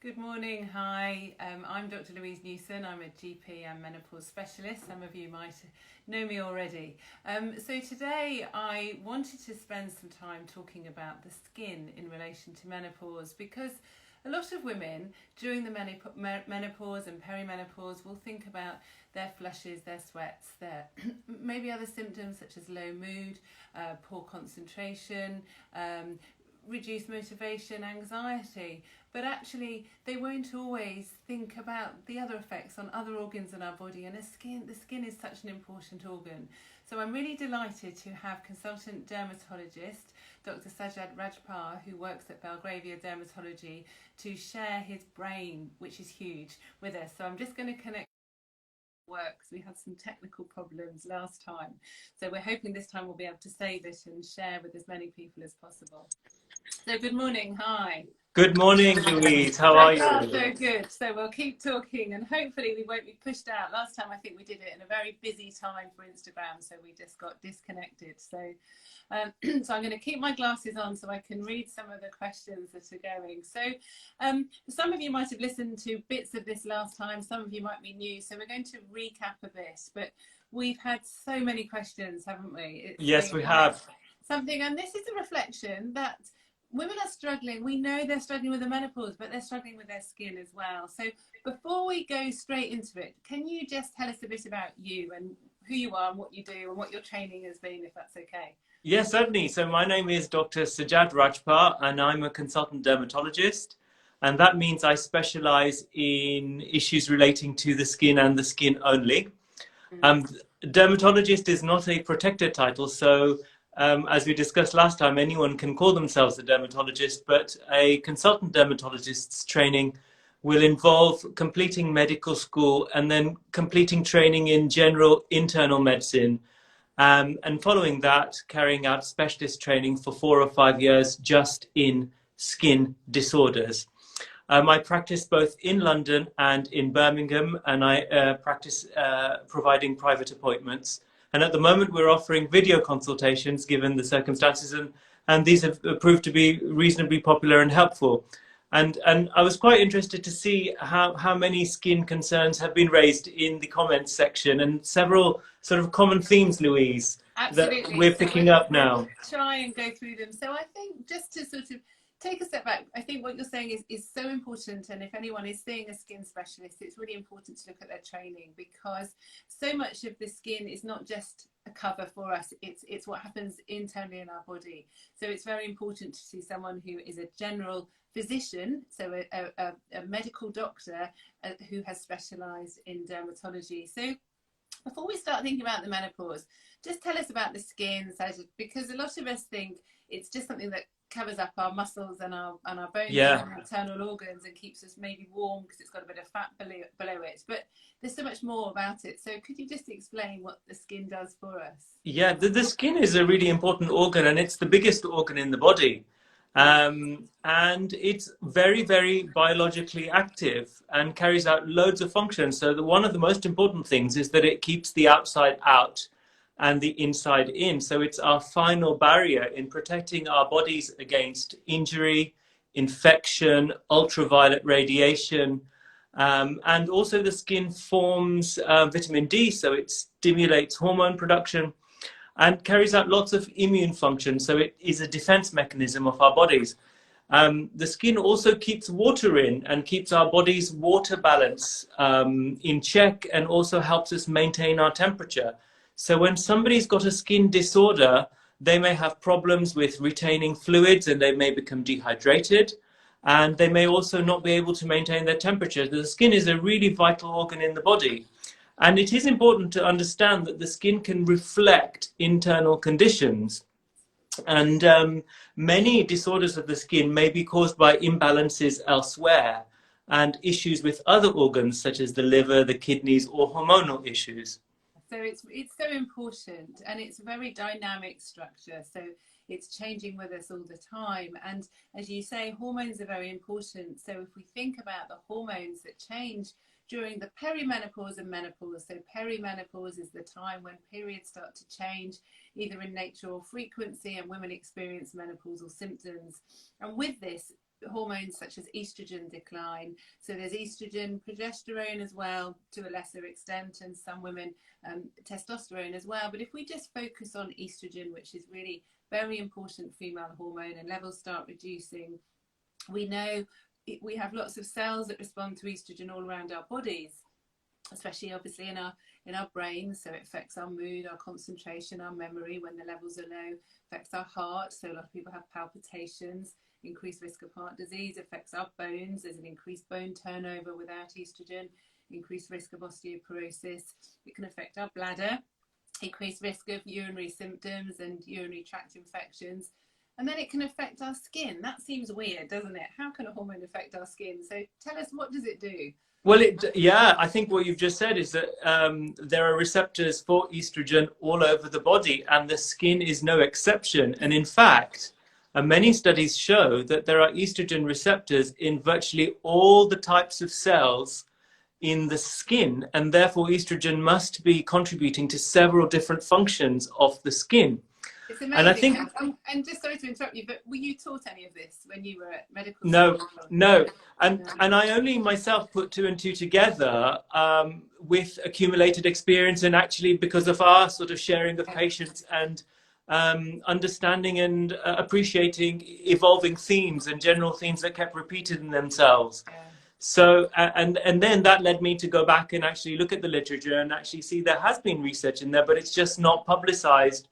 Good morning. Hi, I'm Dr. Louise Newson. I'm a GP and menopause specialist. Some of you might know me already. So today I wanted to spend some time talking about the skin in relation to menopause, because a lot of women during the menopause and perimenopause will think about their flushes, their sweats, their maybe other symptoms such as low mood, poor concentration, reduced motivation, anxiety, but actually they won't always think about the other effects on other organs in our body, and the skin is such an important organ. So I'm really delighted to have consultant dermatologist Dr. Sajjad Rajpar, who works at Belgravia Dermatology, to share his brain, which is huge, with us. So I'm just going to connect works. We had some technical problems last time, so we're hoping this time we'll be able to save it and share with as many people as possible. So good morning. Hi. Good morning, Louise. How are you? So good. So we'll keep talking and hopefully we won't be pushed out. Last time I think we did it in a very busy time for Instagram, so we just got disconnected. So so I'm going to keep my glasses on so I can read some of the questions that are going. So some of you might have listened to bits of this last time, some of you might be new, so we're going to recap a bit, but we've had so many questions, haven't we? Yes, we have. Something, and this is a reflection that women are struggling. We know they're struggling with the menopause, but they're struggling with their skin as well. So before we go straight into it, can you just tell us a bit about you and who you are and what you do and what your training has been, if that's okay? Yes, certainly. So my name is Dr. Sajjad Rajpar, and I'm a consultant dermatologist. And that means I specialize in issues relating to the skin and the skin only. Dermatologist is not a protected title, so as we discussed last time, anyone can call themselves a dermatologist, but a consultant dermatologist's training will involve completing medical school and then completing training in general internal medicine, and following that, carrying out specialist training for 4 or 5 years just in skin disorders. I practice both in London and in Birmingham, and I practice providing private appointments. And at the moment, we're offering video consultations given the circumstances, and these have proved to be reasonably popular and helpful. And I was quite interested to see how many skin concerns have been raised in the comments section, and several sort of common themes, Louise, Absolutely. that we're picking up now. Try and go through them. So I think just to sort of take a step back, I think what you're saying is so important, and if anyone is seeing a skin specialist, it's really important to look at their training, because so much of the skin is not just a cover for us, it's what happens internally in our body. So it's very important to see someone who is a general physician, so a medical doctor who has specialized in dermatology. So before we start thinking about the menopause, just tell us about the skin, because a lot of us think it's just something that covers up our muscles and our bones and our internal organs and keeps us maybe warm because it's got a bit of fat below it. But there's so much more about it. So could you just explain what the skin does for us? Yeah, the skin is a really important organ, and it's the biggest organ in the body. And it's very, very biologically active and carries out loads of functions. So one of the most important things is that it keeps the outside out and the inside in. So it's our final barrier in protecting our bodies against injury, infection, ultraviolet radiation. And also the skin forms vitamin D, so it stimulates hormone production and carries out lots of immune functions. So it is a defense mechanism of our bodies. The skin also keeps water in and keeps our body's water balance in check, and also helps us maintain our temperature. So when somebody's got a skin disorder, they may have problems with retaining fluids and they may become dehydrated, and they may also not be able to maintain their temperature. The skin is a really vital organ in the body. And it is important to understand that the skin can reflect internal conditions. And many disorders of the skin may be caused by imbalances elsewhere and issues with other organs such as the liver, the kidneys, or hormonal issues. So it's so important, and it's a very dynamic structure. So it's changing with us all the time. And as you say, hormones are very important. So if we think about the hormones that change during the perimenopause and menopause, so perimenopause is the time when periods start to change, either in nature or frequency, and women experience menopausal symptoms. And with this, hormones such as estrogen decline. So there's estrogen, progesterone as well to a lesser extent, and some women testosterone as well. But if we just focus on estrogen, which is really very important female hormone, and levels start reducing, we know we have lots of cells that respond to estrogen all around our bodies, especially obviously in our brains. So it affects our mood, our concentration, our memory when the levels are low, affects our heart. So a lot of people have palpitations, increased risk of heart disease, affects our bones. There's an increased bone turnover without estrogen, increased risk of osteoporosis. It can affect our bladder, increased risk of urinary symptoms and urinary tract infections. And then it can affect our skin. That seems weird, doesn't it? How can a hormone affect our skin? So tell us, what does it do? Well, yeah, I think what you've just said is that there are receptors for estrogen all over the body, and the skin is no exception. And in fact, many studies show that there are estrogen receptors in virtually all the types of cells in the skin, and therefore estrogen must be contributing to several different functions of the skin. It's amazing. And I think, and just sorry to interrupt you, but were you taught any of this when you were at medical school? No. And No. I only myself put two and two together with accumulated experience, and actually because of our sort of sharing of patients and understanding and appreciating evolving themes and general themes that kept repeating themselves. Yeah. So, and then that led me to go back and actually look at the literature and actually see there has been research in there, but it's just not publicized.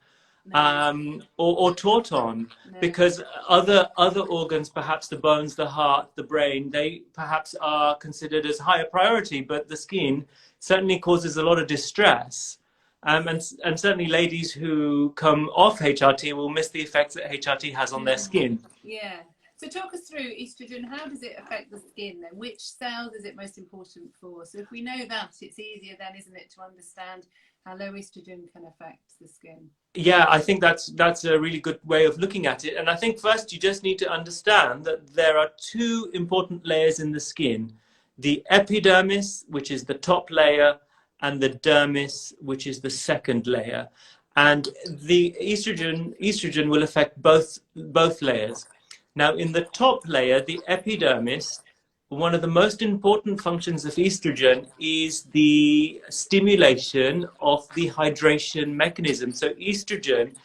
Or taught on, because other organs, perhaps the bones, the heart, the brain, they perhaps are considered as higher priority, but the skin certainly causes a lot of distress. And certainly ladies who come off HRT will miss the effects that HRT has on their skin. Yeah. So talk us through estrogen. How does it affect the skin then? Which cells is it most important for? So if we know that, it's easier then, isn't it, to understand how low estrogen can affect the skin? Yeah, I think that's a really good way of looking at it. And I think first you just need to understand that there are two important layers in the skin: the epidermis, which is the top layer, and the dermis, which is the second layer. And the estrogen will affect both layers. Now, in the top layer, the epidermis, one of the most important functions of estrogen is the stimulation of the hydration mechanism. So estrogen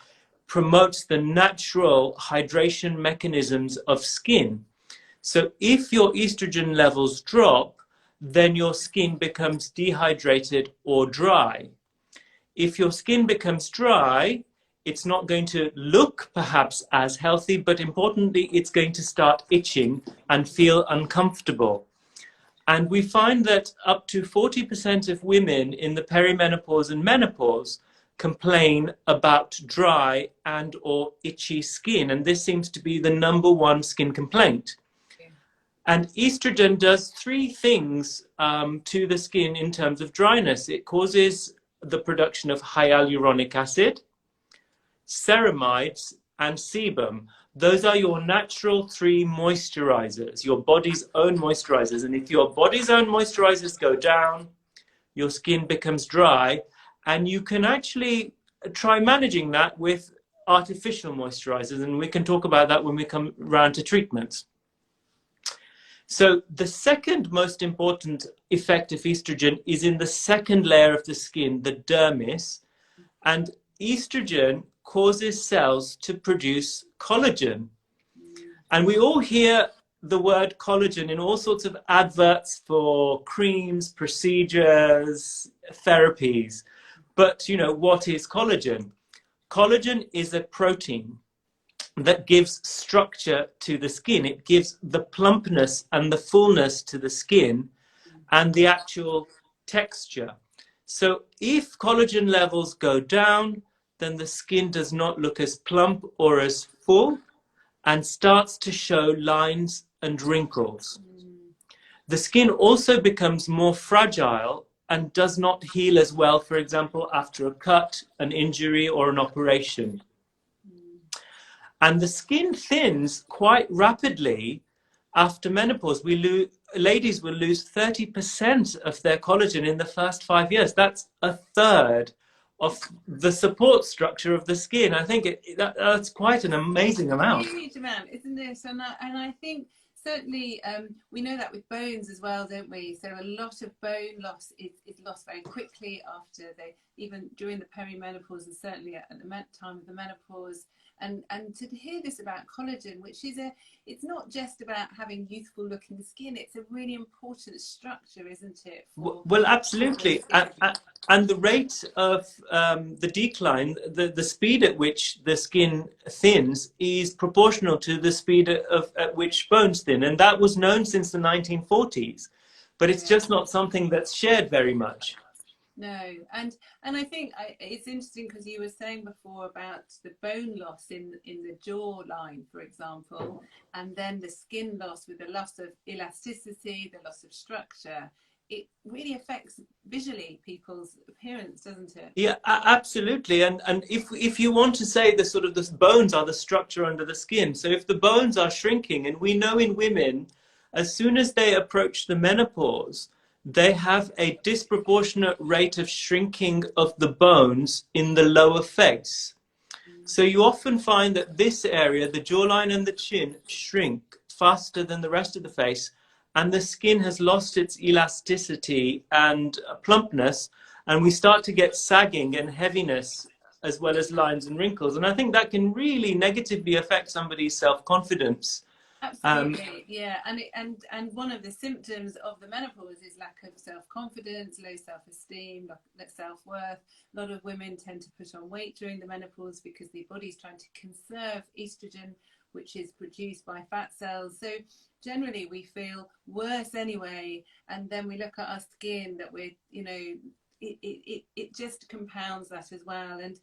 promotes the natural hydration mechanisms of skin. So if your estrogen levels drop, then your skin becomes dehydrated or dry. If your skin becomes dry, it's not going to look perhaps as healthy, but importantly, it's going to start itching and feel uncomfortable. And we find that up to 40% of women in the perimenopause and menopause complain about dry and or itchy skin. And this seems to be the #1 skin complaint. And estrogen does three things to the skin in terms of dryness. It causes the production of hyaluronic acid, ceramides, and sebum. Those are your natural three moisturizers, your body's own moisturizers. And if your body's own moisturizers go down, your skin becomes dry. And you can actually try managing that with artificial moisturizers. And we can talk about that when we come around to treatments. So the second most important effect of estrogen is in the second layer of the skin, the dermis. And estrogen causes cells to produce collagen. And we all hear the word collagen in all sorts of adverts for creams, procedures, therapies. But, you know, what is collagen? Collagen is a protein that gives structure to the skin. It gives the plumpness and the fullness to the skin and the actual texture. So if collagen levels go down, then the skin does not look as plump or as full and starts to show lines and wrinkles. The skin also becomes more fragile and does not heal as well, for example, after a cut, an injury, or an operation. And the skin thins quite rapidly after menopause. Ladies will lose 30% of their collagen in the first 5 years. That's a third of the support structure of the skin. I think that's quite an amazing amount. It's a huge amount, isn't it? And I think certainly, we know that with bones as well, don't we? So a lot of bone loss is lost very quickly after even during the perimenopause, and certainly at the time of the menopause. And to hear this about collagen, which is it's not just about having youthful looking skin, it's a really important structure, isn't it? Well, absolutely. And the rate of the decline, the speed at which the skin thins is proportional to the speed at which bones thin. And that was known since the 1940s. But it's just not something that's shared very much. No, and I think it's interesting because you were saying before about the bone loss in the jawline, for example, and then the skin loss with the loss of elasticity, the loss of structure. It really affects visually people's appearance, doesn't it? Yeah, absolutely. And if you want to say the bones are the structure under the skin, so if the bones are shrinking, and we know in women, as soon as they approach the menopause, they have a disproportionate rate of shrinking of the bones in the lower face. So you often find that this area, the jawline and the chin, shrink faster than the rest of the face, and the skin has lost its elasticity and plumpness, and we start to get sagging and heaviness as well as lines and wrinkles. And I think that can really negatively affect somebody's self-confidence. Absolutely, yeah, and one of the symptoms of the menopause is lack of self-confidence, low self-esteem, low self-worth. A lot of women tend to put on weight during the menopause because the body's trying to conserve estrogen, which is produced by fat cells. So generally we feel worse anyway, and then we look at our skin that we're, it just compounds that as well. And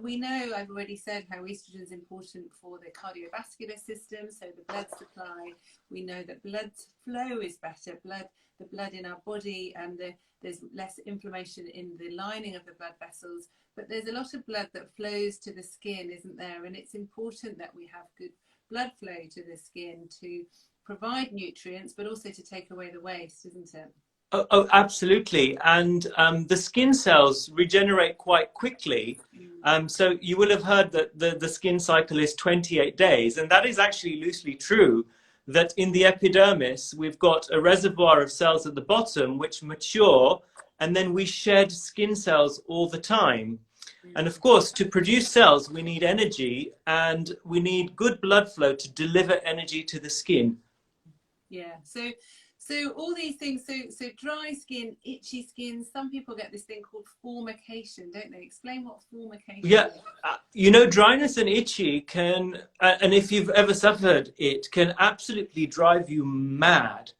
we know, I've already said, how estrogen is important for the cardiovascular system, so the blood supply. We know that blood flow is better, the blood in our body, and there's less inflammation in the lining of the blood vessels. But there's a lot of blood that flows to the skin, isn't there? And it's important that we have good blood flow to the skin to provide nutrients, but also to take away the waste, isn't it? Oh, absolutely. And the skin cells regenerate quite quickly. So you will have heard that the skin cycle is 28 days. And that is actually loosely true, that in the epidermis, we've got a reservoir of cells at the bottom which mature, and then we shed skin cells all the time. And of course, to produce cells, we need energy, and we need good blood flow to deliver energy to the skin. Yeah. So all these things, so dry skin, itchy skin, some people get this thing called formication, don't they? Explain what formication is. Dryness and itchy can, and if you've ever suffered it, can absolutely drive you mad.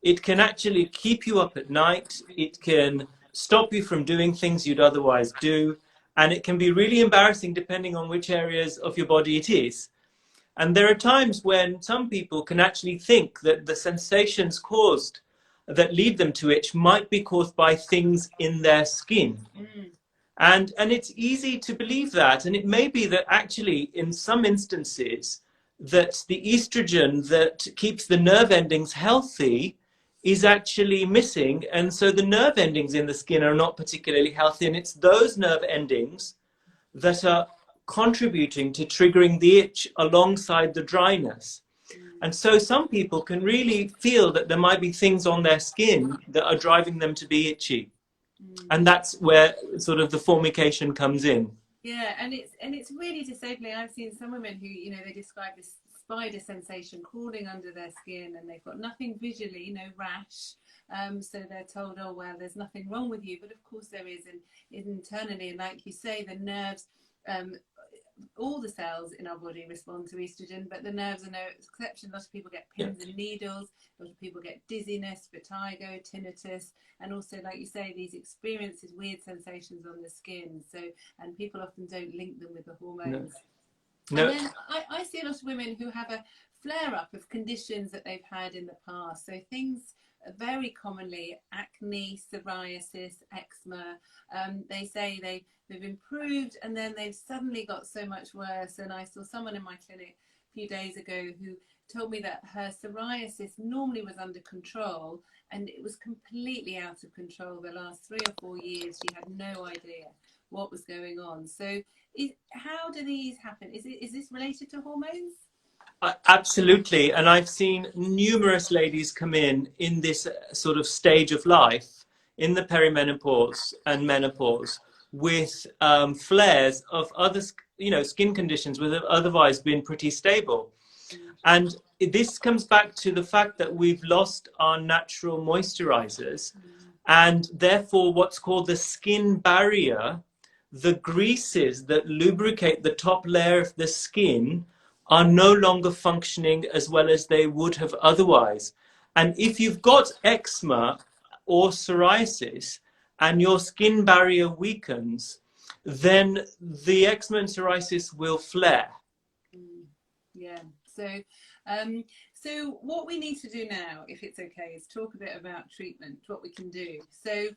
It can actually keep you up at night. It can stop you from doing things you'd otherwise do. And it can be really embarrassing depending on which areas of your body it is. And there are times when some people can actually think that the sensations caused that lead them to itch might be caused by things in their skin. And it's easy to believe that. And it may be that actually in some instances that the estrogen that keeps the nerve endings healthy is actually missing. And so the nerve endings in the skin are not particularly healthy. And it's those nerve endings that are contributing to triggering the itch alongside the dryness. And so some people can really feel that there might be things on their skin that are driving them to be itchy. And that's where sort of the formication comes in. Yeah, and it's really disabling. I've seen some women who, they describe this spider sensation crawling under their skin, and they've got nothing visually, no rash. So they're told, oh, well, there's nothing wrong with you. But of course there is, and internally, and like you say, the nerves, all the cells in our body respond to estrogen, but the nerves are no exception. A lot of people get pins and needles. A lot of people get dizziness, vertigo, tinnitus, and also, like you say, these experiences, weird sensations on the skin. So, and people often don't link them with the hormones. No. And then I see a lot of women who have a flare-up of conditions that they've had in the past. So things very commonly, acne, psoriasis, eczema. They say they've improved, and then they've suddenly got so much worse. And I saw someone in my clinic a few days ago who told me that her psoriasis normally was under control, and it was completely out of control the last 3 or 4 years. She had no idea what was going on. So how do these happen? Is this related to hormones? Absolutely. And I've seen numerous ladies come in this sort of stage of life, in the perimenopause and menopause, with flares of other, skin conditions which have otherwise been pretty stable. And this comes back to the fact that we've lost our natural moisturizers, and therefore what's called the skin barrier, the greases that lubricate the top layer of the skin, are no longer functioning as well as they would have otherwise. And if you've got eczema or psoriasis and your skin barrier weakens, then the eczema and psoriasis will flare. Yeah. So what we need to do now, if it's okay, is talk a bit about treatment, what we can do. So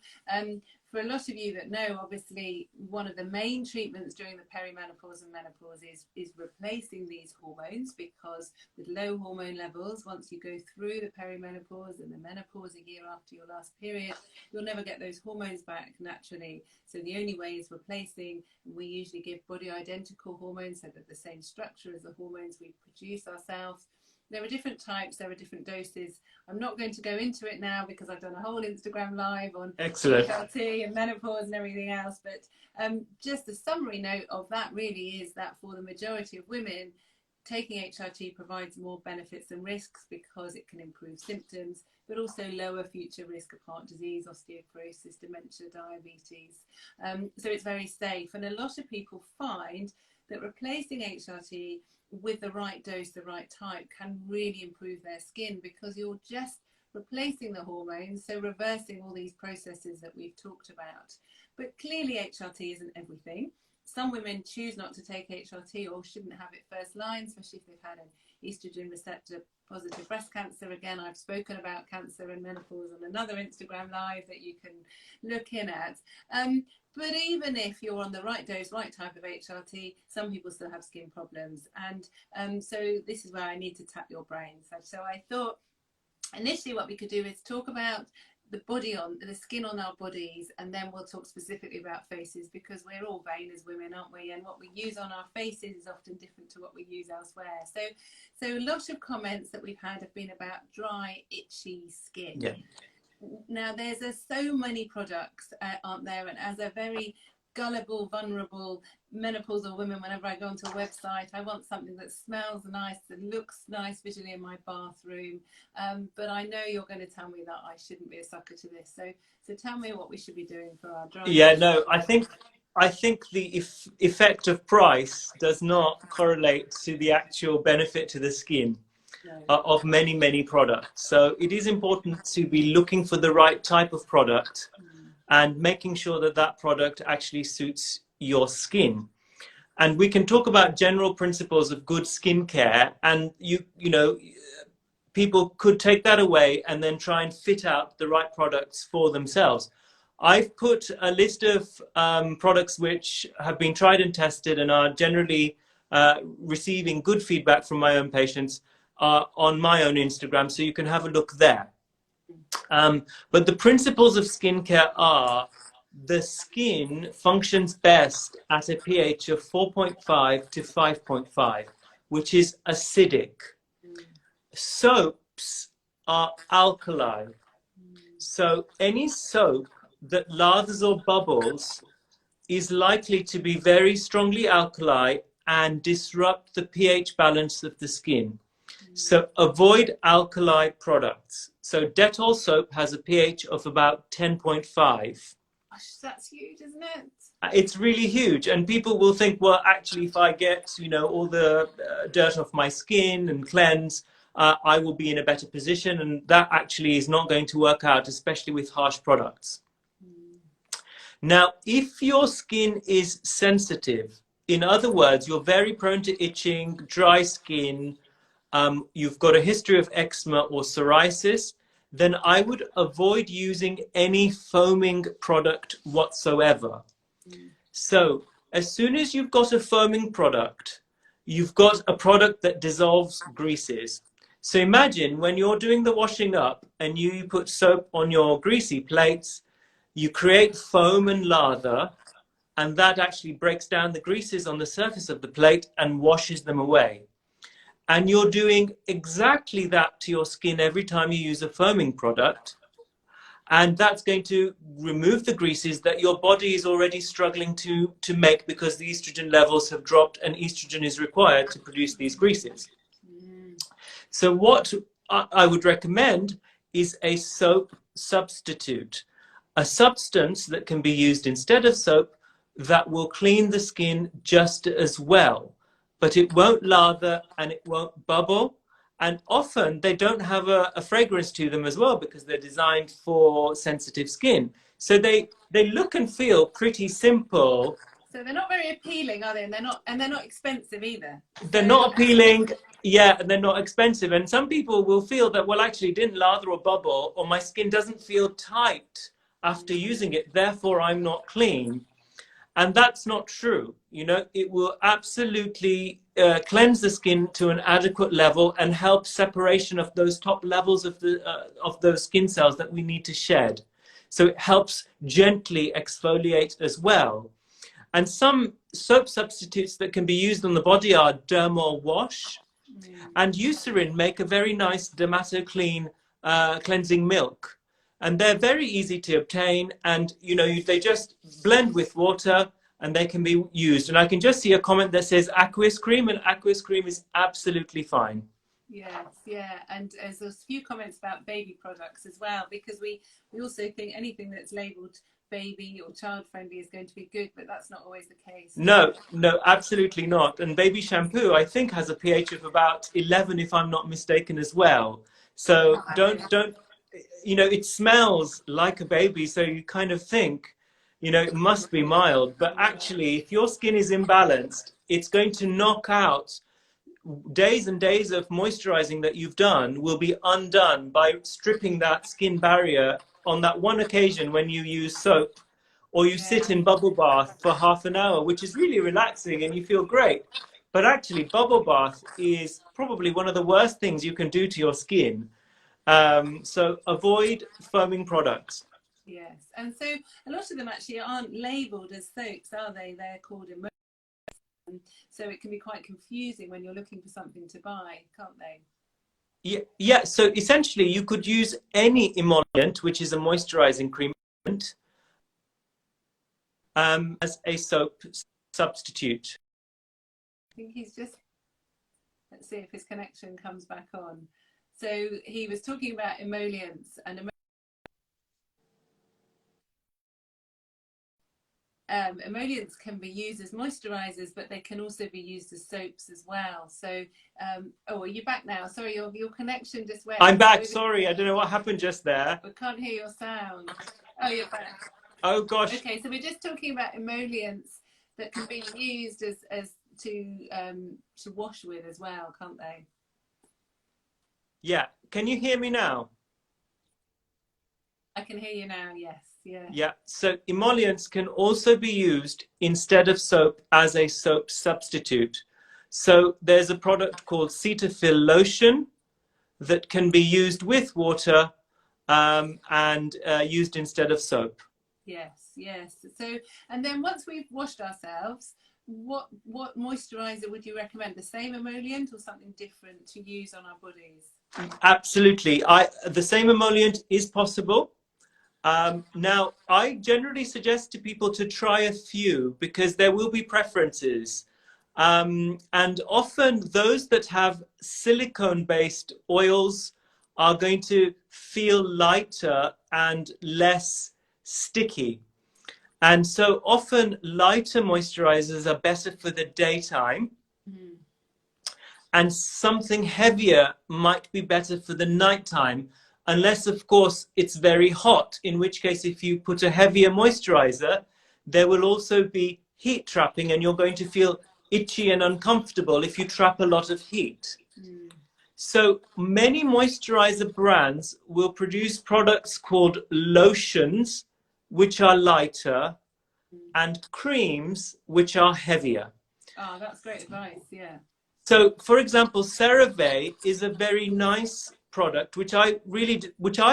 for a lot of you that know, obviously, one of the main treatments during the perimenopause and menopause is replacing these hormones, because with low hormone levels, once you go through the perimenopause and the menopause a year after your last period, you'll never get those hormones back naturally. So the only way is replacing. We usually give body identical hormones, so that the same structure as the hormones we produce ourselves. There are different types, there are different doses. I'm not going to go into it now because I've done a whole Instagram live on HRT and menopause and everything else. But just a summary note of that really is that for the majority of women, taking HRT provides more benefits than risks, because it can improve symptoms, but also lower future risk of heart disease, osteoporosis, dementia, diabetes. So it's very safe. And a lot of people find that replacing HRT with the right dose, the right type, can really improve their skin, because you're just replacing the hormones, so reversing all these processes that we've talked about. But clearly HRT isn't everything. Some women choose not to take HRT or shouldn't have it first line, especially if they've had an estrogen receptor positive breast cancer. Again, I've spoken about cancer and menopause on another Instagram live that you can look in at. But even if you're on the right dose, right type of HRT, some people still have skin problems. And so this is where I need to tap your brain. So I thought initially what we could do is talk about the skin on our bodies, and then we'll talk specifically about faces, because we're all vain as women, aren't we? And what we use on our faces is often different to what we use elsewhere. So a lot of comments that we've had have been about dry, itchy skin. Yeah. Now there's so many products, aren't there? And as a very gullible, vulnerable menopausal woman, whenever I go onto a website, I want something that smells nice, that looks nice visually in my bathroom. But I know you're going to tell me that I shouldn't be a sucker to this. So tell me what we should be doing for our dry. Yeah, no, I think the effect of price does not correlate to the actual benefit to the skin. Of many products. So it is important to be looking for the right type of product and making sure that that product actually suits your skin. And we can talk about general principles of good skincare, and you know, people could take that away and then try and fit out the right products for themselves. I've put a list of products which have been tried and tested and are generally receiving good feedback from my own patients on my own Instagram, so you can have a look there. But the principles of skincare are: the skin functions best at a pH of 4.5 to 5.5, which is acidic. Soaps are alkali. So any soap that lathers or bubbles is likely to be very strongly alkali and disrupt the pH balance of the skin. So avoid alkali products. So Dettol soap has a pH of about 10.5. That's huge, isn't it? It's really huge. And people will think, well, actually, if I get, all the dirt off my skin and cleanse, I will be in a better position. And that actually is not going to work out, especially with harsh products. Now, if your skin is sensitive, in other words, you're very prone to itching, dry skin, you've got a history of eczema or psoriasis, then I would avoid using any foaming product whatsoever. So as soon as you've got a foaming product, you've got a product that dissolves greases. So imagine when you're doing the washing up and you put soap on your greasy plates, you create foam and lather, and that actually breaks down the greases on the surface of the plate and washes them away. and you're doing exactly that to your skin every time you use a foaming product. And that's going to remove the greases that your body is already struggling to make, because the estrogen levels have dropped and estrogen is required to produce these greases. So what I would recommend is a soap substitute, a substance that can be used instead of soap that will clean the skin just as well, but it won't lather and it won't bubble. And often they don't have a fragrance to them as well, because they're designed for sensitive skin. So they look and feel pretty simple. So they're not very appealing, are they? And they're not expensive either. They're not appealing, yeah, and they're not expensive. And some people will feel that, well, actually, it didn't lather or bubble, or my skin doesn't feel tight after using it, therefore I'm not clean. And that's not true. You know, it will absolutely cleanse the skin to an adequate level and help separation of those top levels of those skin cells that we need to shed. So it helps gently exfoliate as well. And some soap substitutes that can be used on the body are Dermal Wash and Eucerin make a very nice dermatoclean cleansing milk. And they're very easy to obtain, and you know, they just blend with water and they can be used. And I can just see a comment that says Aqueous Cream, and Aqueous Cream is absolutely fine. Yes, yeah, and there's a few comments about baby products as well, because we also think anything that's labelled baby or child friendly is going to be good, but that's not always the case. No, absolutely not. And baby shampoo, I think, has a pH of about 11, if I'm not mistaken, as well. So don't, you know, it smells like a baby, so you kind of think, you know, it must be mild. But actually, if your skin is imbalanced, it's going to knock out days and days of moisturizing that you've done will be undone by stripping that skin barrier on that one occasion when you use soap or you sit in bubble bath for half an hour, which is really relaxing and you feel great. But actually, bubble bath is probably one of the worst things you can do to your skin. So avoid foaming products. Yes, and so a lot of them actually aren't labelled as soaps, are they? They're called emollients. So it can be quite confusing when you're looking for something to buy, can't they? Yeah. So essentially, you could use any emollient, which is a moisturizing cream, as a soap substitute. I think he's just, let's see if his connection comes back on. So he was talking about emollients, and emollients can be used as moisturizers, but they can also be used as soaps as well. So, oh, are you back now? Sorry, your connection just went. I'm back. Sorry, I don't know what happened just there. We can't hear your sound. Oh, you're back. Oh gosh. Okay, so we're just talking about emollients that can be used as to wash with as well, can't they? Yeah. Can you hear me now? I can hear you now. Yes. Yeah. Yeah. So emollients can also be used instead of soap as a soap substitute. So there's a product called Cetaphil lotion that can be used with water and used instead of soap. Yes. Yes. So, and then once we've washed ourselves, what moisturizer would you recommend? The same emollient or something different to use on our bodies? Absolutely. The same emollient is possible. Now, I generally suggest to people to try a few because there will be preferences. And often those that have silicone-based oils are going to feel lighter and less sticky. And so often lighter moisturizers are better for the daytime. Mm. And something heavier might be better for the nighttime. Unless, of course, it's very hot, in which case, if you put a heavier moisturizer, there will also be heat trapping and you're going to feel itchy and uncomfortable if you trap a lot of heat. Mm. So many moisturizer brands will produce products called lotions, which are lighter, and creams, which are heavier. Oh, that's great advice, yeah. So, for example, CeraVe is a very nice product which I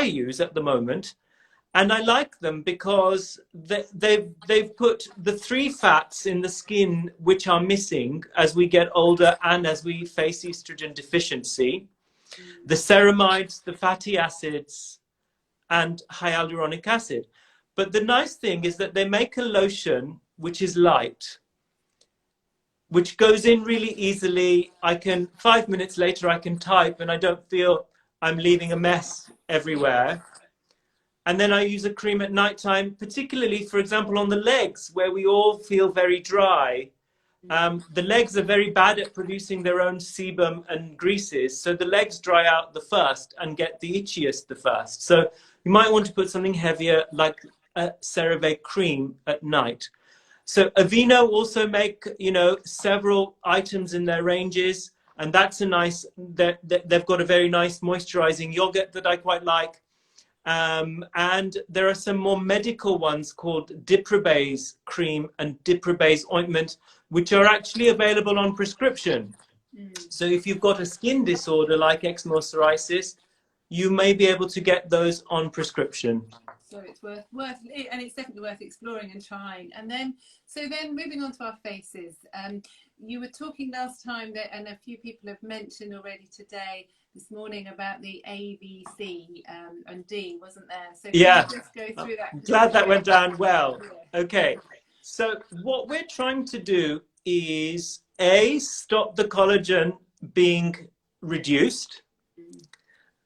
use at the moment, And I like them because they've put the 3 fats in the skin which are missing as we get older and as we face estrogen deficiency: the ceramides, the fatty acids, and hyaluronic acid. But the nice thing is that they make a lotion which is light, which goes in really easily. 5 minutes later, I can type and I don't feel I'm leaving a mess everywhere. And then I use a cream at nighttime, particularly, for example, on the legs, where we all feel very dry. The legs are very bad at producing their own sebum and greases, so the legs dry out the first and get the itchiest the first. So you might want to put something heavier like a CeraVe cream at night. So Aveeno also make, several items in their ranges, and that's a nice, they've got a very nice moisturizing yogurt that I quite like. And there are some more medical ones called Diprobase cream and Diprobase ointment, which are actually available on prescription. So if you've got a skin disorder like eczema or psoriasis, you may be able to get those on prescription. So it's worth, and it's definitely worth exploring and trying. And then, moving on to our faces. You were talking last time that, and a few people have mentioned already today, this morning, about the A, B, C, and D, wasn't there? So yeah, just go through that. Glad that went down well. Okay, so what we're trying to do is A, stop the collagen being reduced,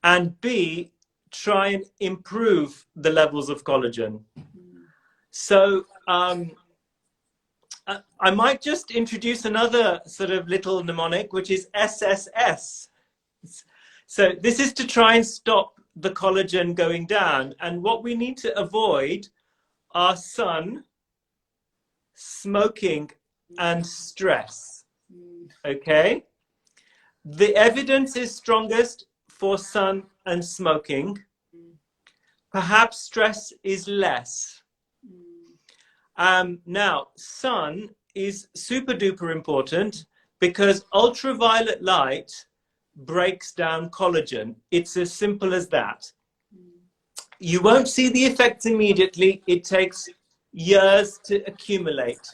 and B, try and improve the levels of collagen. So I might just introduce another sort of little mnemonic, which is SSS. So this is to try and stop the collagen going down. And what we need to avoid are sun, smoking, and stress. Okay? The evidence is strongest for sun and smoking. Perhaps stress is less. Now, sun is super duper important because ultraviolet light breaks down collagen. It's as simple as that. You won't see the effects immediately. It takes years to accumulate.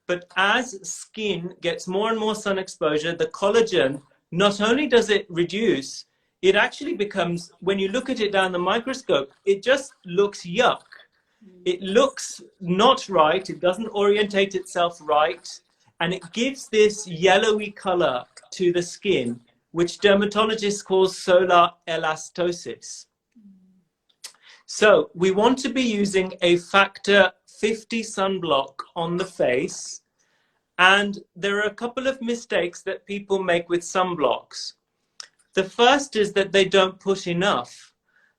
But as skin gets more and more sun exposure, the collagen, not only does it reduce, it actually becomes, when you look at it down the microscope, it just looks yuck. It looks not right. It doesn't orientate itself right. And it gives this yellowy color to the skin, which dermatologists call solar elastosis. So we want to be using a factor 50 sunblock on the face. And there are a couple of mistakes that people make with sunblocks. The first is that they don't put enough.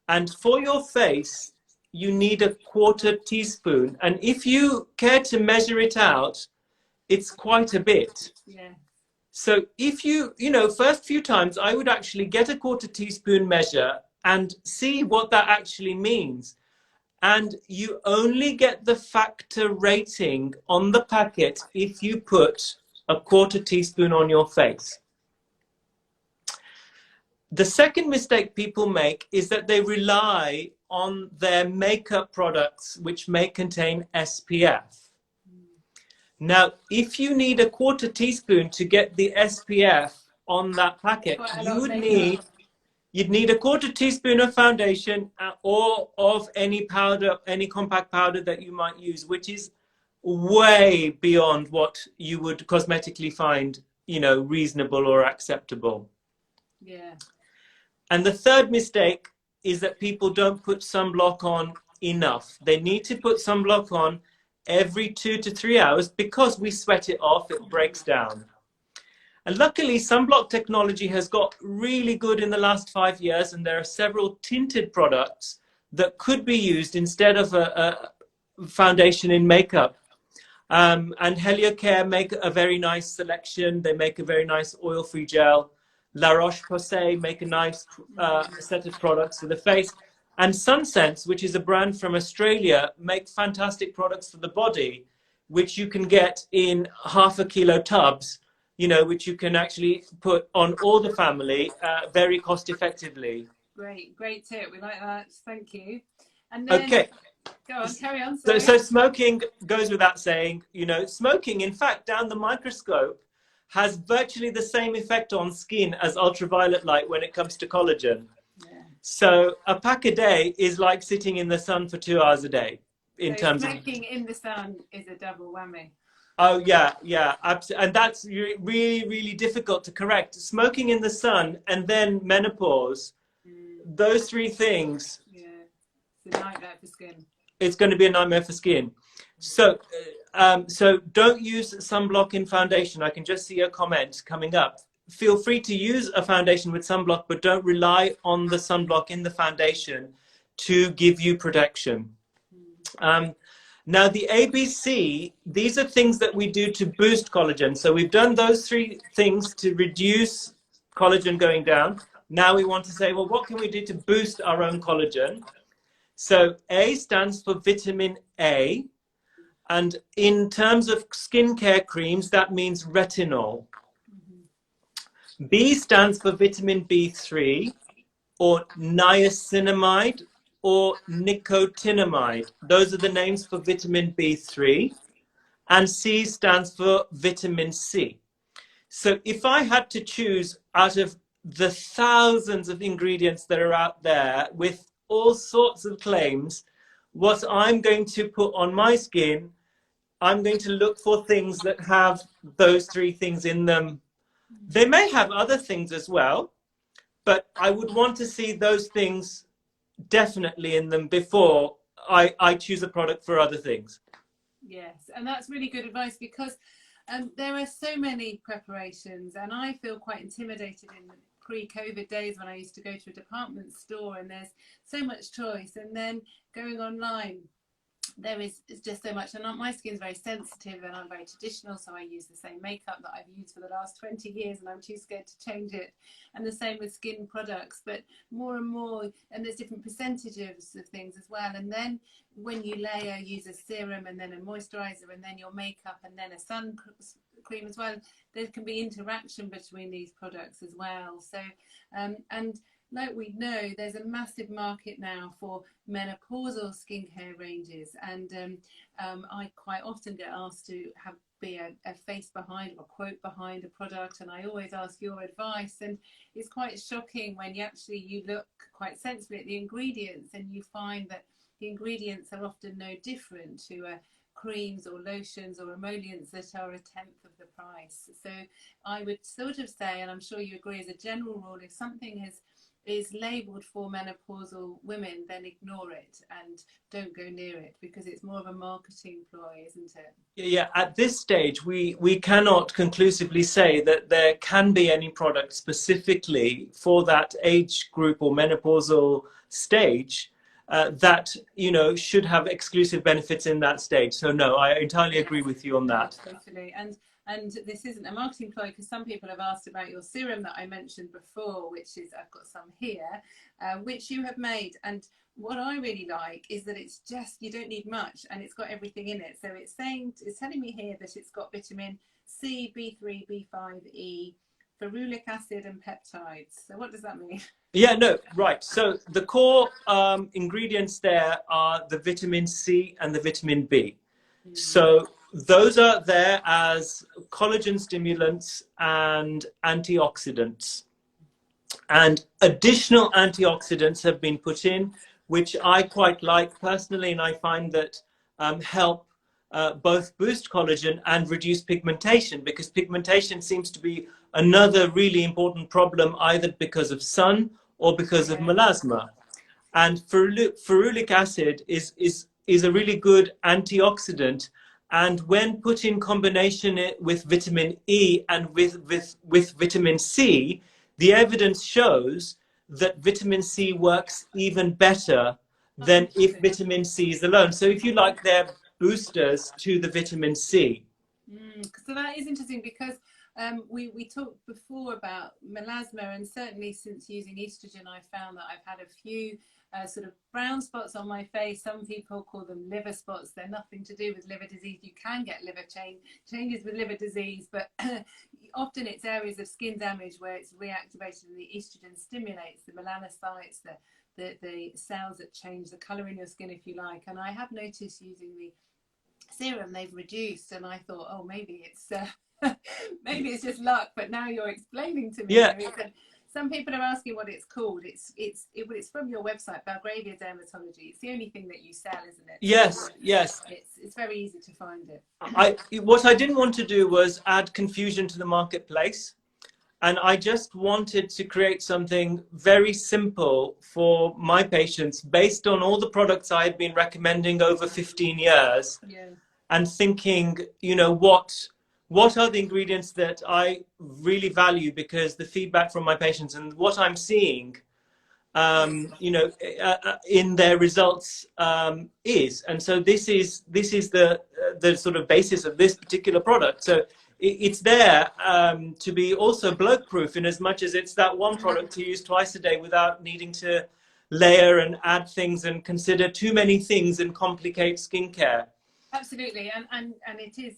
And for your face, you need a 1/4 teaspoon. And if you care to measure it out, it's quite a bit. Yeah. So if first few times, I would actually get a 1/4 teaspoon measure and see what that actually means. And you only get the factor rating on the packet if you put a 1/4 teaspoon on your face. The second mistake people make is that they rely on their makeup products, which may contain SPF. Now, if you need a 1/4 teaspoon to get the SPF on that packet, you'd need a 1/4 teaspoon of foundation or of any powder, any compact powder that you might use, which is way beyond what you would cosmetically find, reasonable or acceptable. Yeah. And the third mistake is that people don't put sunblock on enough. They need to put sunblock on every 2 to 3 hours because we sweat it off, it breaks down. And luckily, sunblock technology has got really good in the last 5 years, and there are several tinted products that could be used instead of a foundation in makeup. And Heliocare make a very nice selection. They make a very nice oil-free gel. La Roche-Posay make a nice set of products for the face. And Sunsense, which is a brand from Australia, make fantastic products for the body, which you can get in 1/2 kilo tubs, which you can actually put on all the family very cost effectively. Great tip. We like that. Thank you. And then, Okay. go on, carry on, So, sorry. so smoking goes without saying. You know, smoking, in fact, down the microscope, has virtually the same effect on skin as ultraviolet light when it comes to collagen. Yeah. So a pack a day is like sitting in the sun for 2 hours a day in So terms of. smoking in the sun is a double whammy. Oh yeah, yeah, absolutely, and that's really, really difficult to correct. Smoking in the sun and then menopause, those three things, Yeah, it's a nightmare for skin. it's going to be a nightmare for skin. So, so don't use sunblock in foundation. I can just see a comment coming up. Feel free to use a foundation with sunblock, but don't rely on the sunblock in the foundation to give you protection. Now, the ABC, these are things that we do to boost collagen. So we've done those three things to reduce collagen going down. Now we want to say, well, what can we do to boost our own collagen? So A stands for vitamin A. And in terms of skincare creams, that means retinol. B stands for vitamin B3 or niacinamide or nicotinamide. Those are the names for vitamin B3. And C stands for vitamin C. So if I had to choose out of the thousands of ingredients that are out there with all sorts of claims, what I'm going to put on my skin, I'm going to look for things that have those three things in them. They may have other things as well, but I would want to see those things definitely in them before I choose a product for other things. Yes, and that's really good advice because there are so many preparations, and I feel quite intimidated in the pre-COVID days when I used to go to a department store and there's so much choice, and then going online there is just so much, and my skin's very sensitive and I'm very traditional, so I use the same makeup that I've used for the last 20 years and I'm too scared to change it, and the same with skin products, but more and more, and there's different percentages of things as well, and then when you layer, use a serum and then a moisturizer and then your makeup and then a sun cream as well, there can be interaction between these products as well. So and like we know, there's a massive market now for menopausal skincare ranges, and I quite often get asked to be a face behind or a quote behind a product, and I always ask your advice, and it's quite shocking when you look quite sensibly at the ingredients and you find that the ingredients are often no different to creams or lotions or emollients that are a tenth of the price. So I would sort of say, and I'm sure you agree as a general rule, if something is labelled for menopausal women, then ignore it and don't go near it, because it's more of a marketing ploy, isn't it? Yeah, at this stage, we cannot conclusively say that there can be any product specifically for that age group or menopausal stage that, you know, should have exclusive benefits in that stage. So no, I entirely agree with you on that. Totally. And this isn't a marketing ploy, because some people have asked about your serum that I mentioned before, which is, I've got some here, which you have made. And what I really like is that it's just, you don't need much and it's got everything in it. So it's telling me here that it's got vitamin C, B3, B5, E, ferulic acid and peptides. So what does that mean? Yeah, no, right. So the core ingredients there are the vitamin C and the vitamin B. So those are there as collagen stimulants and antioxidants. And additional antioxidants have been put in, which I quite like personally, and I find that help both boost collagen and reduce pigmentation, because pigmentation seems to be another really important problem, either because of sun or because of melasma. And ferulic acid is a really good antioxidant. And when put in combination with vitamin E and with vitamin C, the evidence shows that vitamin C works even better than if vitamin C is alone. So if you like, they're boosters to the vitamin C. So that is interesting, because we talked before about melasma, and certainly since using estrogen, I found that I've had a few sort of brown spots on my face. Some people call them liver spots. They're nothing to do with liver disease. You can get liver changes with liver disease, but often it's areas of skin damage where it's reactivated and the estrogen stimulates the melanocytes, the the cells that change the colour in your skin, if you like. And I have noticed using the serum they've reduced, and I thought, oh, maybe it's maybe it's just luck. But now you're explaining to me, Yeah. some people are asking what it's called. It's from your website, Belgravia Dermatology. It's the only thing that you sell, isn't it? Yes, yes. It's very easy to find it. What I didn't want to do was add confusion to the marketplace. And I just wanted to create something very simple for my patients based on all the products I had been recommending over 15 years. Yeah. And thinking, you know, what are the ingredients that I really value, because the feedback from my patients and what I'm seeing, you know, in their results is. And so this is the sort of basis of this particular product. So it's there to be also bloat proof, in as much as it's that one product to use twice a day without needing to layer and add things and consider too many things and complicate skincare. Absolutely, and it is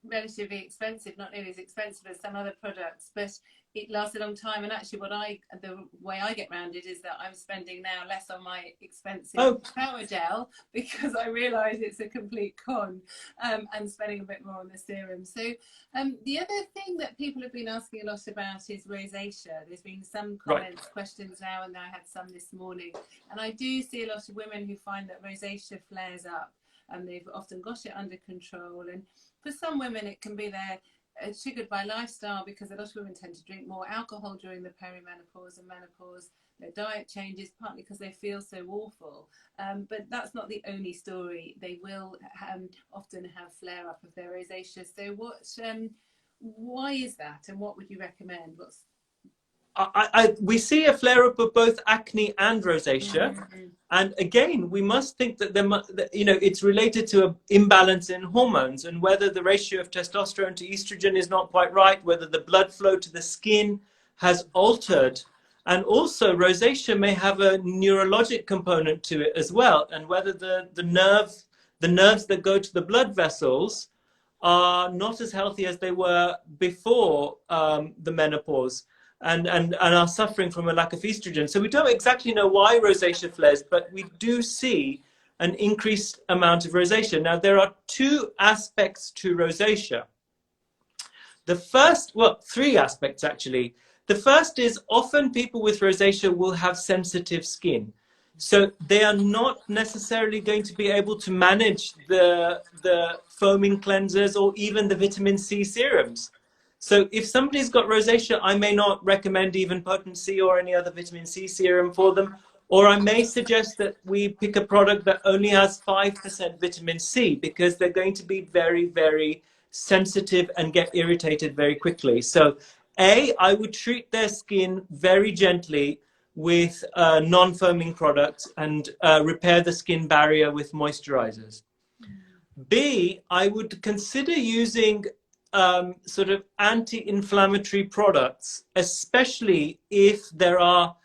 relatively expensive, not nearly as expensive as some other products, but it lasts a long time. And actually, the way I get around it is that I'm spending now less on my expensive power gel, because I realise it's a complete con, and spending a bit more on the serum. So the other thing that people have been asking a lot about is rosacea. There's been some comments, questions now, and I had some this morning, and I do see a lot of women who find that rosacea flares up, and they've often got it under control. And for some women, it can be triggered by lifestyle, because a lot of women tend to drink more alcohol during the perimenopause and menopause. Their diet changes, partly because they feel so awful. But that's not the only story. They will often have flare-up of their rosacea. So why is that, and what would you recommend? We see a flare-up of both acne and rosacea. Mm-hmm. And again, we must think that it's related to an imbalance in hormones, and whether the ratio of testosterone to estrogen is not quite right, whether the blood flow to the skin has altered. And also rosacea may have a neurologic component to it as well, and whether the nerves that go to the blood vessels are not as healthy as they were before the menopause. And are suffering from a lack of estrogen. So we don't exactly know why rosacea flares, but we do see an increased amount of rosacea. Now, there are two aspects to rosacea. Three aspects actually. The first is, often people with rosacea will have sensitive skin. So they are not necessarily going to be able to manage the foaming cleansers or even the vitamin C serums. So if somebody's got rosacea, I may not recommend even Potent C or any other vitamin C serum for them. Or I may suggest that we pick a product that only has 5% vitamin C, because they're going to be very, very sensitive and get irritated very quickly. So I would treat their skin very gently with non-foaming products and repair the skin barrier with moisturizers. B, I would consider using sort of anti-inflammatory products, especially if there are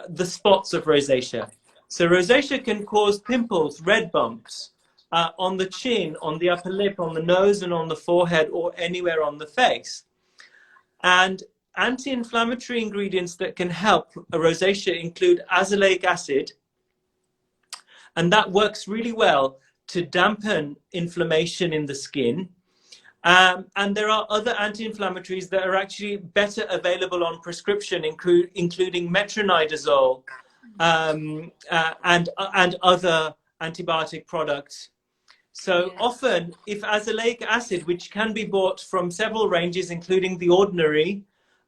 the spots of rosacea. So rosacea can cause pimples, red bumps on the chin, on the upper lip, on the nose, and on the forehead, or anywhere on the face. And anti-inflammatory ingredients that can help a rosacea include azelaic acid, and that works really well to dampen inflammation in the skin. And there are other anti-inflammatories that are actually better available on prescription, including metronidazole and other antibiotic products. So often, if azelaic acid, which can be bought from several ranges, including the Ordinary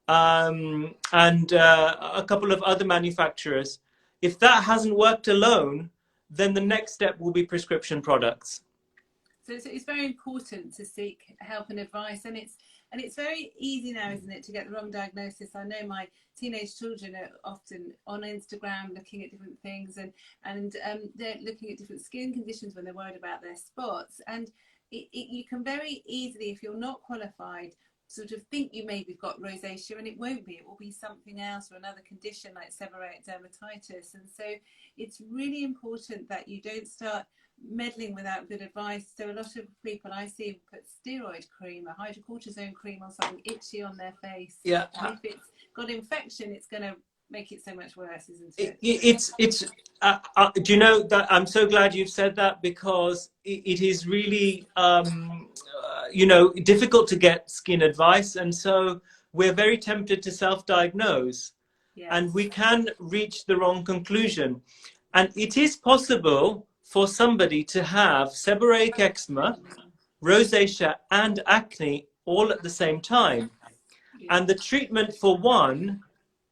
and a couple of other manufacturers, if that hasn't worked alone, then the next step will be prescription products. So it's very important to seek help and advice, and it's very easy now, isn't it, to get the wrong diagnosis. I know my teenage children are often on Instagram looking at different things, and they're looking at different skin conditions when they're worried about their spots. And you can very easily, if you're not qualified, sort of think you maybe got rosacea, and it won't be. It will be something else, or another condition like seborrheic dermatitis. And so it's really important that you don't start meddling without good advice. So a lot of people I see put steroid cream, a hydrocortisone cream, on something itchy on their face. Yeah. And if it's got infection, it's going to make it so much worse, isn't It, it? it's do you know that I'm so glad you've said that, because it is really difficult to get skin advice, and so we're very tempted to self-diagnose, Yes. and we can reach the wrong conclusion. And it is possible for somebody to have seborrheic eczema, rosacea, and acne all at the same time. Yeah. And the treatment for one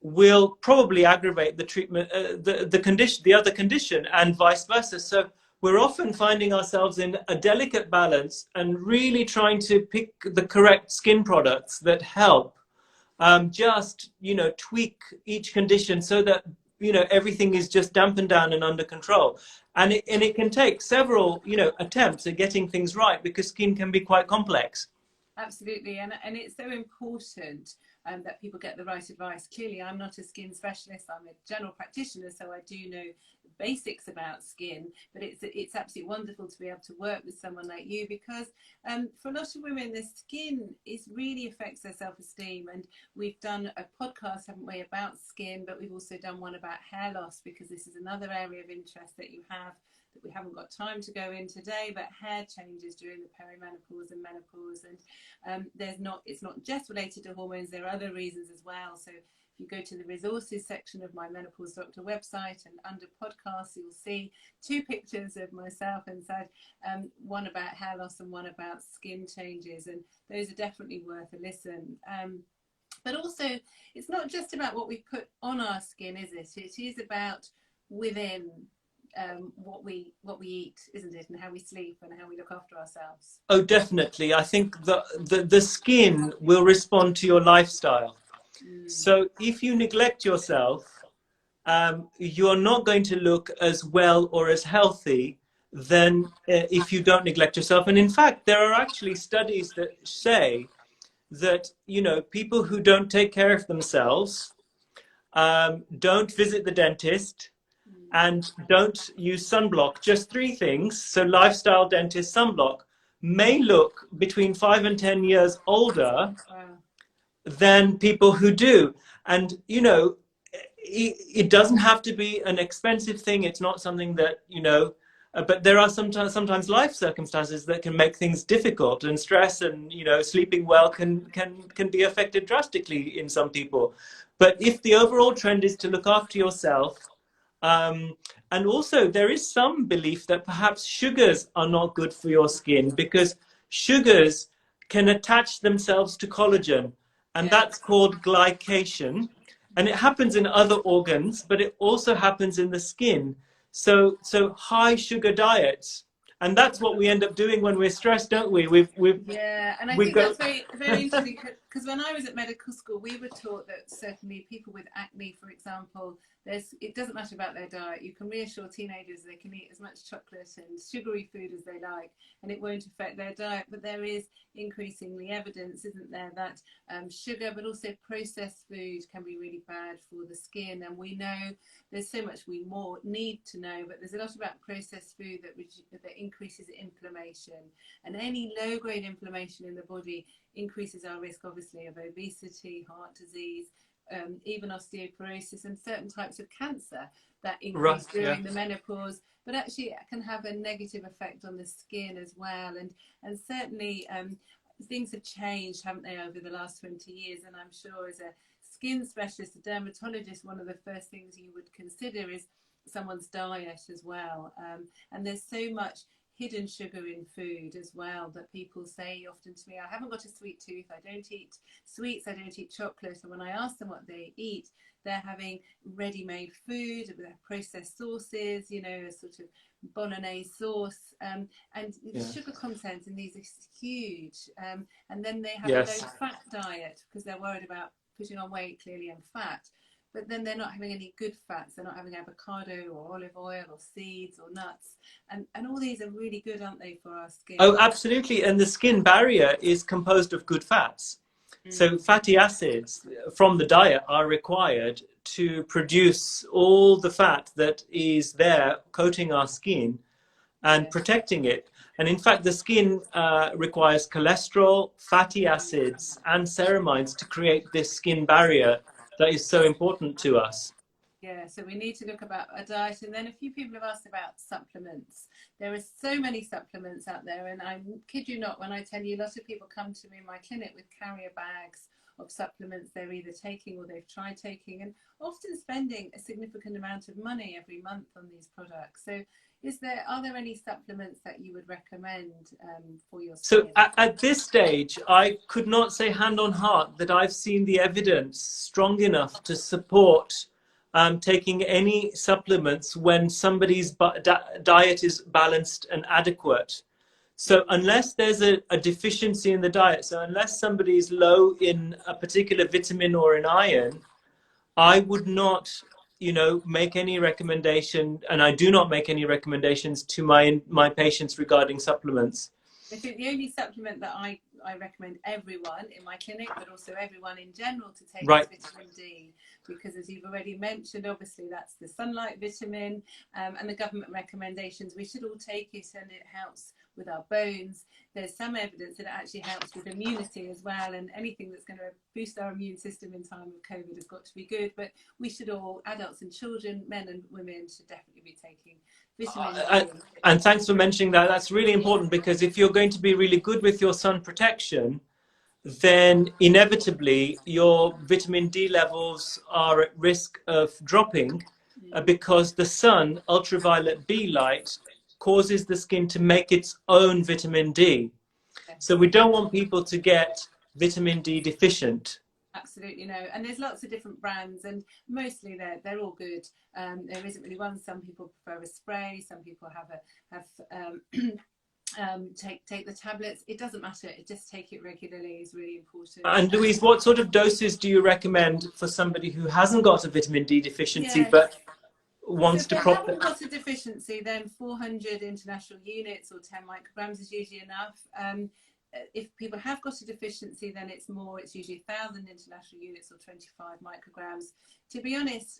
will probably aggravate the treatment, the condition, the other condition, and vice versa. So we're often finding ourselves in a delicate balance and really trying to pick the correct skin products that help just tweak each condition so that everything is just dampened down and under control. And it can take several attempts at getting things right, because skin can be quite complex. Absolutely, and it's so important that people get the right advice. Clearly, I'm not a skin specialist. I'm a general practitioner, so I do know the basics about skin. But it's absolutely wonderful to be able to work with someone like you, because for a lot of women, their skin really affects their self-esteem. And we've done a podcast, haven't we, about skin, but we've also done one about hair loss, because this is another area of interest that you have, that we haven't got time to go in today, but hair changes during the perimenopause and menopause. And it's not just related to hormones, there are other reasons as well. So if you go to the resources section of my Menopause Doctor website, and under podcasts, you'll see two pictures of myself and Sajjad, one about hair loss and one about skin changes. And those are definitely worth a listen. But also, it's not just about what we put on our skin, is it? It is about within. What we eat, isn't it, and how we sleep and how we look after ourselves. Oh, definitely. I think the skin will respond to your lifestyle. So if you neglect yourself, you're not going to look as well or as healthy than if you don't neglect yourself. And in fact, there are actually studies that say that people who don't take care of themselves, don't visit the dentist, and don't use sunblock, just three things, so lifestyle, dentist, sunblock, may look between 5 and 10 years older than people who do. And it doesn't have to be an expensive thing. It's not something that but there are sometimes life circumstances that can make things difficult, and stress and sleeping well can be affected drastically in some people. But if the overall trend is to look after yourself, and also there is some belief that perhaps sugars are not good for your skin, because sugars can attach themselves to collagen, and that's called glycation. And it happens in other organs, but it also happens in the skin. So high sugar diets, and that's what we end up doing when we're stressed, don't we? Yeah, and I think that's very, very interesting, because when I was at medical school, we were taught that certainly people with acne, for example, it doesn't matter about their diet. You can reassure teenagers they can eat as much chocolate and sugary food as they like, and it won't affect their diet. But there is increasingly evidence, isn't there, that sugar, but also processed food, can be really bad for the skin. And we know there's so much we more need to know, but there's a lot about processed food that increases inflammation, and any low-grade inflammation in the body increases our risk, obviously, of obesity, heart disease, even osteoporosis, and certain types of cancer that increase during the menopause, but actually it can have a negative effect on the skin as well. And certainly things have changed, haven't they, over the last 20 years? And I'm sure as a skin specialist, a dermatologist, one of the first things you would consider is someone's diet as well. And there's so much hidden sugar in food as well, that people say often to me, I haven't got a sweet tooth, I don't eat sweets, I don't eat chocolate. And when I ask them what they eat, they're having ready-made food with processed sauces, a sort of bolognese sauce, and the sugar content in these is huge. And then they have a low-fat diet because they're worried about putting on weight, clearly, and fat. But then they're not having any good fats. They're not having avocado or olive oil or seeds or nuts. And all these are really good, aren't they, for our skin? Oh, absolutely. And the skin barrier is composed of good fats. So fatty acids from the diet are required to produce all the fat that is there coating our skin and protecting it. And in fact, the skin requires cholesterol, fatty acids, and ceramides to create this skin barrier that is so important to us. Yeah, so we need to look about a diet. And then a few people have asked about supplements. There are so many supplements out there, and I kid you not when I tell you, a lot of people come to me in my clinic with carrier bags of supplements they're either taking or they've tried taking, and often spending a significant amount of money every month on these products. So are there any supplements that you would recommend for your So skin? at this stage, I could not say hand on heart that I've seen the evidence strong enough to support taking any supplements when somebody's diet is balanced and adequate. So unless there's a deficiency in the diet, so unless somebody is low in a particular vitamin or in iron, I would not, make any recommendation, and I do not make any recommendations to my patients regarding supplements. I think the only supplement that I recommend everyone in my clinic, but also everyone in general to take Right. is vitamin D, because as you've already mentioned, obviously that's the sunlight vitamin, and the government recommendations, we should all take it and it helps with our bones. There's some evidence that it actually helps with immunity as well, and anything that's going to boost our immune system in time of COVID has got to be good. But we should all, adults and children, men and women, should definitely be taking vitamin D. And thanks for mentioning that. That's really important, because if you're going to be really good with your sun protection, then inevitably your vitamin D levels are at risk of dropping, because the sun, ultraviolet B light, causes the skin to make its own vitamin D. So we don't want people to get vitamin D deficient. Absolutely, no. And there's lots of different brands, and mostly they're all good. There isn't really one. Some people prefer a spray. Some people take the tablets. It doesn't matter. Just take it regularly is really important. And Louise, what sort of doses do you recommend for somebody who hasn't got a vitamin D deficiency but wants to if they prop haven't got a deficiency, then 400 international units or 10 micrograms is usually enough. If people have got a deficiency, then it's usually 1,000 international units or 25 micrograms. To be honest,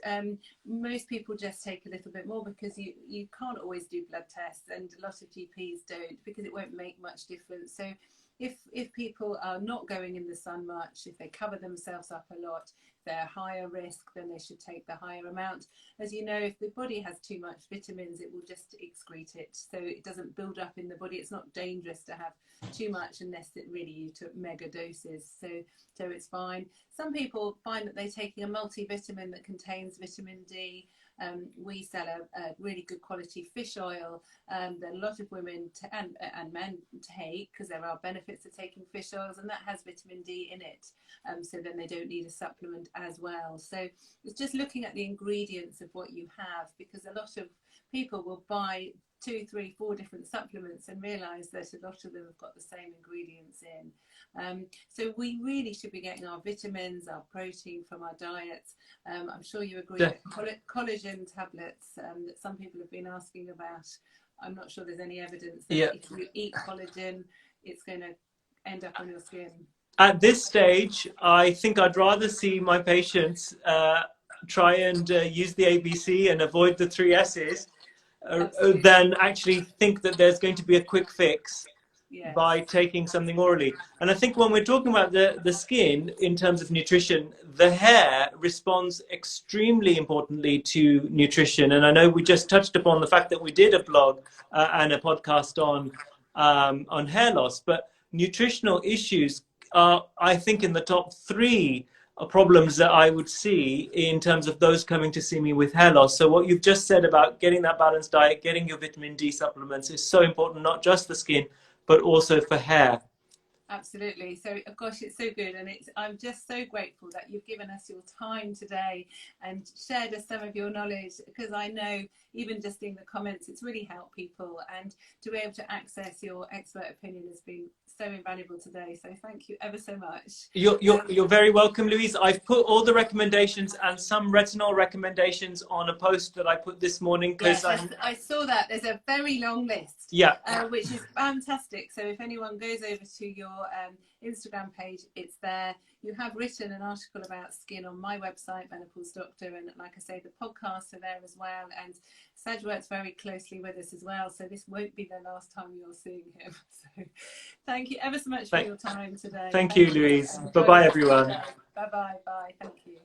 most people just take a little bit more, because you can't always do blood tests, and a lot of GPs don't, because it won't make much difference. So if people are not going in the sun much, if they cover themselves up a lot, they're higher risk, then they should take the higher amount. As you know, if the body has too much vitamins, it will just excrete it, so it doesn't build up in the body. It's not dangerous to have too much unless it really you took mega doses, so it's fine. Some people find that they're taking a multivitamin that contains vitamin D. We sell a really good quality fish oil that a lot of women and men take, because there are benefits of taking fish oils, and that has vitamin D in it, so then they don't need a supplement as well. So it's just looking at the ingredients of what you have, because a lot of people will buy 2, 3, 4 different supplements and realize that a lot of them have got the same ingredients in. So we really should be getting our vitamins, our protein from our diets. I'm sure you agree that collagen tablets that some people have been asking about, I'm not sure there's any evidence that if you eat collagen, it's going to end up on your skin. At this stage, I think I'd rather see my patients try and use the ABC and avoid the 3 S's than actually think that there's going to be a quick fix by taking something orally. And I think when we're talking about the skin in terms of nutrition, the hair responds extremely importantly to nutrition. And I know we just touched upon the fact that we did a blog and a podcast on hair loss, but nutritional issues are, I think, in the top 3 problems that I would see in terms of those coming to see me with hair loss. So what you've just said about getting that balanced diet, getting your vitamin D supplements is so important, not just for skin, but also for hair. Absolutely. So, of course, it's so good, and I'm just so grateful that you've given us your time today and shared us some of your knowledge, because I know even just in the comments it's really helped people, and to be able to access your expert opinion has been so invaluable today. So thank you ever so much. You're very welcome, Louise. I've put all the recommendations and some retinol recommendations on a post that I put this morning. Yes, I saw that. There's a very long list, which is fantastic. So if anyone goes over to your Instagram page, it's there. You have written an article about skin on my website, Menopause Doctor, and like I say, the podcasts are there as well. And Sajjad works very closely with us as well, so this won't be the last time you're seeing him. So thank you ever so much for your time today. Thank you, Louise. Bye-bye, everyone. Bye-bye. Bye. Thank you.